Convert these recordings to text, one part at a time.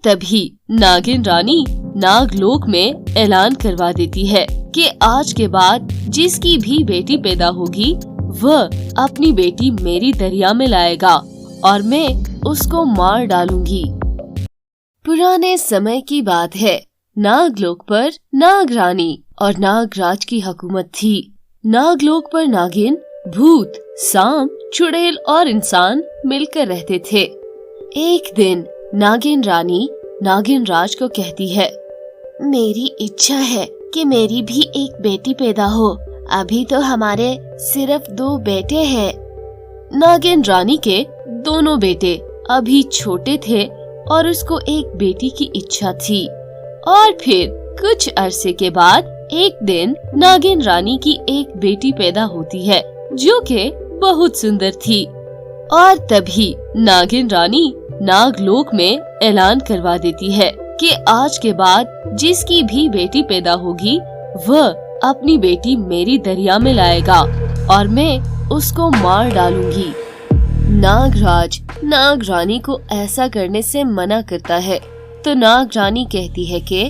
तभी नागिन रानी नागलोक में ऐलान करवा देती है कि आज के बाद जिसकी भी बेटी पैदा होगी वह अपनी बेटी मेरी दरिया में लाएगा और मैं उसको मार डालूंगी। पुराने समय की बात है। नागलोक पर नागरानी और नागराज की हुकूमत थी। नागलोक पर नागिन, भूत, सांप, चुड़ैल और इंसान मिलकर रहते थे। एक दिन नागिन रानी नागिन राज को कहती है, मेरी इच्छा है कि मेरी भी एक बेटी पैदा हो। अभी तो हमारे सिर्फ 2 बेटे हैं। नागिन रानी के दोनों बेटे अभी छोटे थे और उसको एक बेटी की इच्छा थी। और फिर कुछ अरसे के बाद एक दिन नागिन रानी की एक बेटी पैदा होती है जो कि बहुत सुंदर थी। और तभी नागिन रानी नागलोक में ऐलान करवा देती है कि आज के बाद जिसकी भी बेटी पैदा होगी वह अपनी बेटी मेरी दरिया में लाएगा और मैं उसको मार डालूंगी। नागराज नागरानी को ऐसा करने से मना करता है तो नागरानी कहती है कि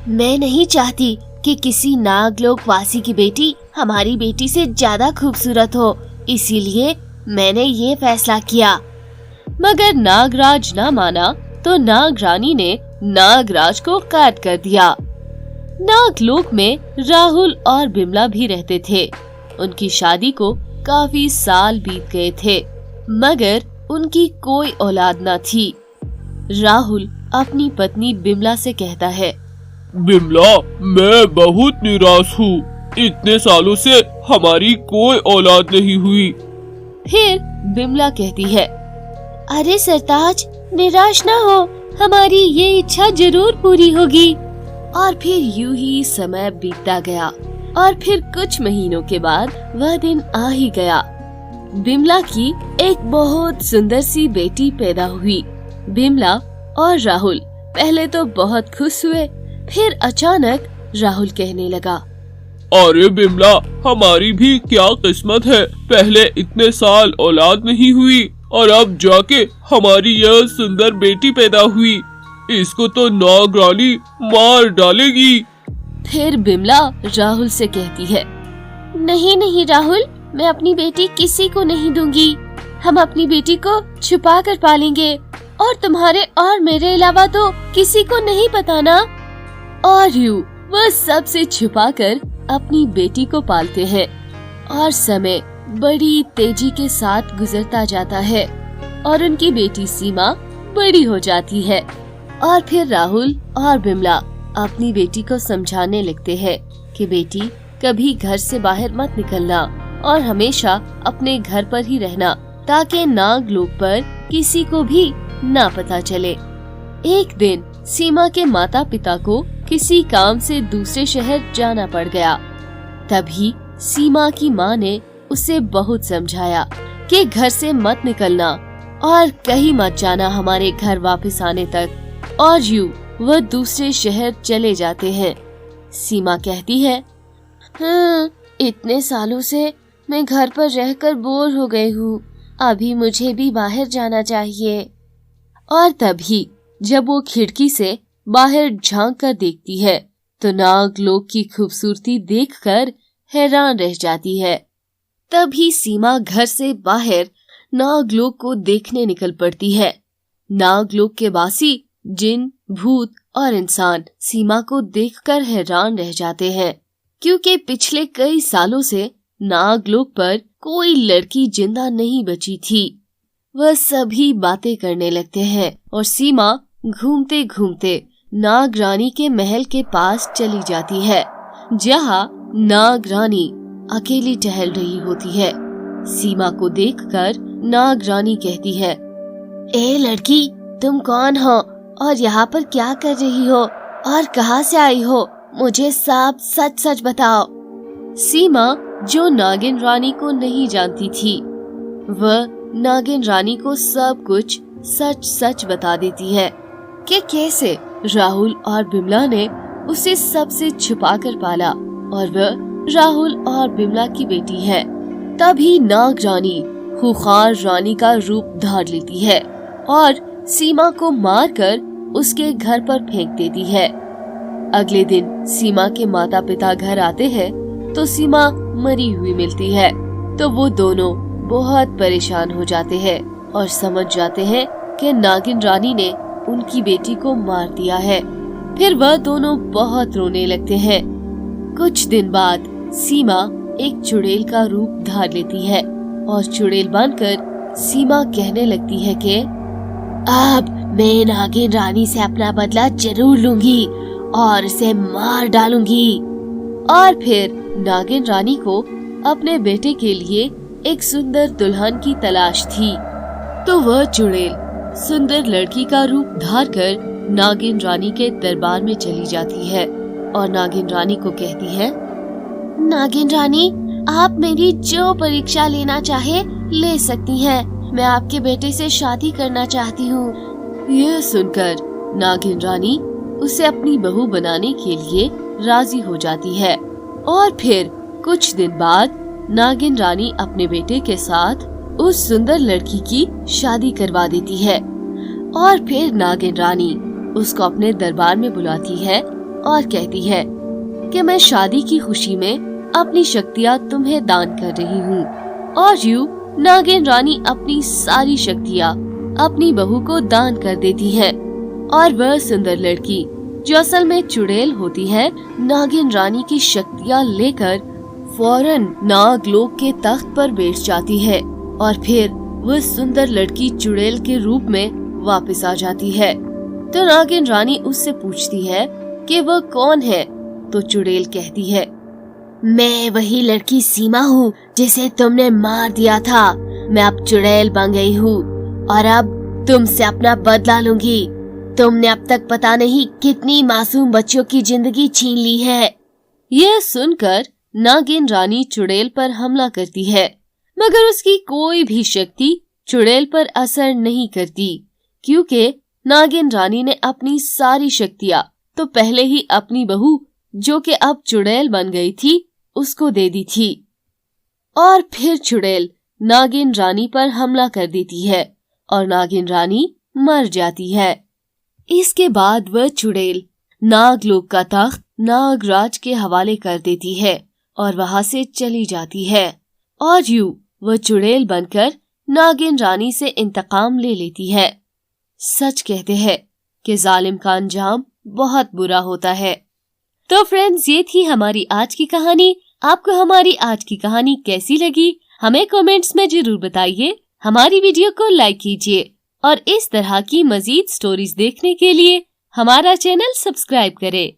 मैं नहीं चाहती कि किसी नागलोक वासी की बेटी हमारी बेटी से ज्यादा खूबसूरत हो, इसीलिए मैंने ये फैसला किया। मगर नागराज ना माना तो नागरानी ने नागराज को कैद कर दिया। नागलोक में राहुल और बिमला भी रहते थे। उनकी शादी को काफी साल बीत गए थे मगर उनकी कोई औलाद न थी। राहुल अपनी पत्नी बिमला से कहता है, बिमला, मैं बहुत निराश हूँ। इतने सालों से हमारी कोई औलाद नहीं हुई। फिर बिमला कहती है, अरे सरताज, निराश ना हो, हमारी ये इच्छा जरूर पूरी होगी। और फिर यूं ही समय बीतता गया और फिर कुछ महीनों के बाद वह दिन आ ही गया। बिमला की एक बहुत सुंदर सी बेटी पैदा हुई। बिमला और राहुल पहले तो बहुत खुश हुए, फिर अचानक राहुल कहने लगा, अरे बिमला, हमारी भी क्या किस्मत है। पहले इतने साल औलाद नहीं हुई और अब जाके हमारी यह सुंदर बेटी पैदा हुई। इसको तो नागरानी मार डालेगी। फिर बिमला राहुल से कहती है, नहीं नहीं राहुल, मैं अपनी बेटी किसी को नहीं दूंगी। हम अपनी बेटी को छुपा कर पालेंगे और तुम्हारे और मेरे अलावा तो किसी को नहीं बताना। और यूं वह सबसे छुपाकर अपनी बेटी को पालते हैं और समय बड़ी तेजी के साथ गुजरता जाता है और उनकी बेटी सीमा बड़ी हो जाती है। और फिर राहुल और बिमला अपनी बेटी को समझाने लगते हैं कि बेटी, कभी घर से बाहर मत निकलना और हमेशा अपने घर पर ही रहना ताकि नागलोक पर किसी को भी ना पता चले। एक दिन सीमा के माता पिता को किसी काम से दूसरे शहर जाना पड़ गया। तभी सीमा की माँ ने उसे बहुत समझाया कि घर से मत निकलना और कहीं मत जाना हमारे घर वापस आने तक। और यूं वह दूसरे शहर चले जाते हैं। सीमा कहती है, इतने सालों से मैं घर पर रहकर बोर हो गई हूँ, अभी मुझे भी बाहर जाना चाहिए। और तभी जब वो खिड़की से बाहर झांक कर देखती है तो नागलोक की खूबसूरती देखकर हैरान रह जाती है। तभी सीमा घर से बाहर नागलोक को देखने निकल पड़ती है। नागलोक के वासी जिन, भूत और इंसान सीमा को देखकर हैरान रह जाते हैं क्योंकि पिछले कई सालों से नागलोक पर कोई लड़की जिंदा नहीं बची थी। वह सभी बातें करने लगते हैं और सीमा घूमते घूमते नागरानी के महल के पास चली जाती है जहाँ नागरानी अकेली टहल रही होती है। सीमा को देखकर नागरानी कहती है, ए लड़की, तुम कौन हो और यहाँ पर क्या कर रही हो और कहाँ से आई हो? मुझे साफ सच सच बताओ। सीमा, जो नागिन रानी को नहीं जानती थी, वह नागिन रानी को सब कुछ सच सच बता देती है कि कैसे राहुल और बिमला ने उसे सबसे छुपा कर पाला और वह राहुल और बिमला की बेटी है। तभी नागरानी खूंखार रानी का रूप धार लेती है और सीमा को मारकर उसके घर पर फेंक देती है। अगले दिन सीमा के माता पिता घर आते हैं तो सीमा मरी हुई मिलती है। तो वो दोनों बहुत परेशान हो जाते हैं और समझ जाते हैं कि नागिन रानी ने उनकी बेटी को मार दिया है। फिर वह दोनों बहुत रोने लगते हैं। कुछ दिन बाद सीमा एक चुड़ैल का रूप धार लेती है और चुड़ैल बनकर सीमा कहने लगती है कि अब मैं नागिन रानी से अपना बदला जरूर लूंगी और उसे मार डालूंगी। और फिर नागिन रानी को अपने बेटे के लिए एक सुंदर दुल्हन की तलाश थी। तो वह चुड़ैल सुंदर लड़की का रूप धार कर नागिन रानी के दरबार में चली जाती है और नागिन रानी को कहती है, नागिन रानी, आप मेरी जो परीक्षा लेना चाहे ले सकती हैं। मैं आपके बेटे से शादी करना चाहती हूँ। यह सुनकर नागिन रानी उसे अपनी बहू बनाने के लिए राजी हो जाती है। और फिर कुछ दिन बाद नागिन रानी अपने बेटे के साथ उस सुंदर लड़की की शादी करवा देती है। और फिर नागिन रानी उसको अपने दरबार में बुलाती है और कहती है कि मैं शादी की खुशी में अपनी शक्तियाँ तुम्हें दान कर रही हूँ। और यूं नागिन रानी अपनी सारी शक्तियाँ अपनी बहू को दान कर देती है। और वह सुंदर लड़की जो असल में चुड़ैल होती है, नागिन रानी की शक्तियाँ लेकर फौरन नागलोक के तख्त पर बैठ जाती है। और फिर वह सुंदर लड़की चुड़ैल के रूप में वापस आ जाती है। तो नागिन रानी उससे पूछती है कि वह कौन है। तो चुड़ैल कहती है, मैं वही लड़की सीमा हूँ जिसे तुमने मार दिया था। मैं अब चुड़ैल बन गई हूँ और अब तुमसे अपना बदला लूंगी। तुमने अब तक पता नहीं कितनी मासूम बच्चों की जिंदगी छीन ली है। यह सुनकर नागिन रानी चुड़ैल पर हमला करती है, मगर उसकी कोई भी शक्ति चुड़ैल पर असर नहीं करती, क्योंकि नागिन रानी ने अपनी सारी शक्तियाँ तो पहले ही अपनी बहू, जो कि अब चुड़ैल बन गई थी, उसको दे दी थी। और फिर चुड़ैल नागिन रानी पर हमला कर देती है और नागिन रानी मर जाती है। इसके बाद वह चुड़ैल नागलोक का तख्त नागराज के हवाले कर देती है और वहाँ से चली जाती है। और यूं वह चुड़ैल बनकर नागिन रानी से इंतकाम ले लेती है। सच कहते हैं कि जालिम का अंजाम बहुत बुरा होता है। तो फ्रेंड्स, ये थी हमारी आज की कहानी। आपको हमारी आज की कहानी कैसी लगी हमें कमेंट्स में जरूर बताइए। हमारी वीडियो को लाइक कीजिए और इस तरह की मजीद स्टोरीज देखने के लिए हमारा चैनल सब्सक्राइब करें।